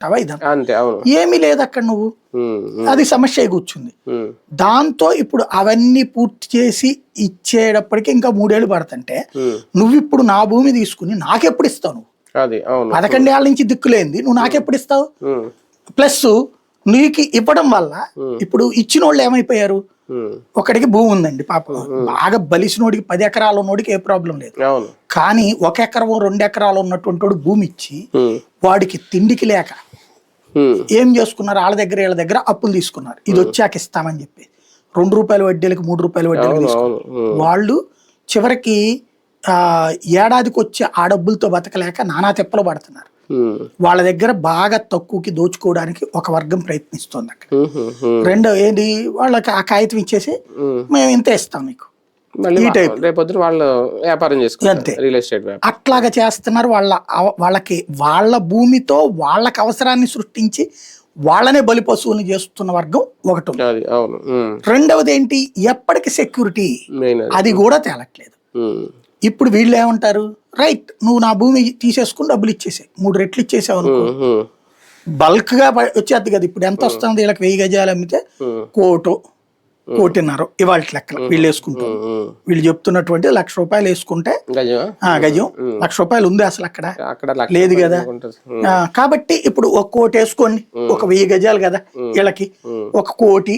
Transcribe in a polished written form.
ఇదంతా ఏమీ లేదు అక్కడ నువ్వు, అది సమస్య కూర్చుంది. దాంతో ఇప్పుడు అవన్నీ పూర్తి చేసి ఇచ్చేటప్పటికి ఇంకా 3 ఏళ్ళు పడుతుంటే నువ్వు ఇప్పుడు నా భూమి తీసుకుని నాకెప్పుడు ఇస్తావు? నువ్వు 11 ఏళ్ళ నుంచి దిక్కులేంది, నువ్వు నాకెప్పుడు ఇస్తావు? ప్లస్ నీకు ఇవ్వడం వల్ల ఇప్పుడు ఇచ్చిన వాళ్ళు ఏమైపోయారు, ఒకడికి భూమి ఉందండి పాపం, బాగా బలిసినోడికి 10 ఎకరాలు ఉన్నోడికి ఏ ప్రాబ్లం లేదు. కానీ 1 ఎకరం 2 ఎకరాలు ఉన్నటువంటి వాడు భూమి ఇచ్చి వాడికి తిండికి లేక ఏం చేసుకున్నారు, వాళ్ళ దగ్గర వీళ్ళ దగ్గర అప్పులు తీసుకున్నారు. ఇది వచ్చాక ఇస్తామని చెప్పి 2 రూపాయల వడ్డీలకి 3 రూపాయల వడ్డీలకి తీసుకున్నారు. వాళ్ళు చివరికి ఏడాదికి వచ్చే ఆ డబ్బులతో బతకలేక నానా తిప్పలు పడుతున్నారు. వాళ్ళ దగ్గర బాగా తక్కువకి దోచుకోవడానికి ఒక వర్గం ప్రయత్నిస్తుంది అక్కడ. రెండో ఏంటి, వాళ్ళకి ఆ కాగితం ఇచ్చేసి మేము ఇంత ఇస్తాం మీకు, ఈ టైప్ అంతే అట్లాగా చేస్తున్నారు. వాళ్ళకి వాళ్ళ భూమితో వాళ్ళకి అవసరాన్ని సృష్టించి వాళ్ళనే బలి పశువుని చేస్తున్న వర్గం ఒకటి ఉంది. రెండవది ఏంటి, ఎప్పటికి సెక్యూరిటీ అది కూడా తేలట్లేదు. ఇప్పుడు వీళ్ళు ఏమంటారు, రైట్ నువ్వు నా భూమి తీసేసుకుని డబ్బులు ఇచ్చేసాయి, 3 రెట్లు ఇచ్చేసావు అనుకో, బల్క్ గా వచ్చేది కదా. ఇప్పుడు ఎంత వస్తుంది వీళ్ళకి, 1000 గజాలు అమ్మితే 1 కోటిన్నర ఇవాళ లెక్కలు వీళ్ళు వేసుకుంటారు. వీళ్ళు చెప్తున్నటువంటి ₹1,00,000 వేసుకుంటే గజం ₹1,00,000 ఉంది అసలు అక్కడ లేదు కదా. కాబట్టి ఇప్పుడు 1 కోటి వేసుకోండి, ఒక 1000 గజాలు కదా వీళ్ళకి, 1 కోటి